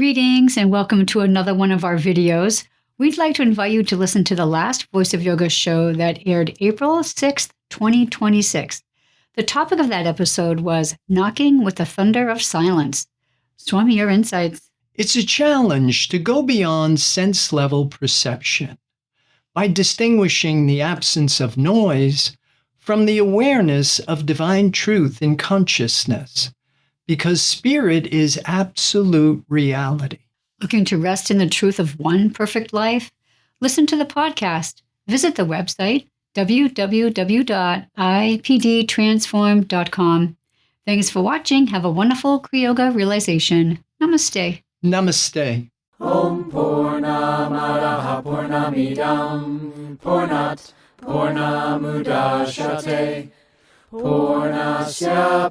Greetings and welcome to another one of our videos. We'd like to invite you to listen to the last Voice of Yoga show that aired April 6th, 2026. The topic of that episode was Knocking with the Thunder of Silence. Swami, your insights. It's a challenge to go beyond sense-level perception by distinguishing the absence of noise from the awareness of divine truth in consciousness, because spirit is absolute reality. Looking to rest in the truth of one perfect life? Listen to the podcast. Visit the website, www.ipdtransform.com. Thanks for watching. Have a wonderful Kriya Yoga realization. Namaste. Namaste. Om Purnamadaha Purnamidam Purnat Purnamudachyate Purnasya Purnasya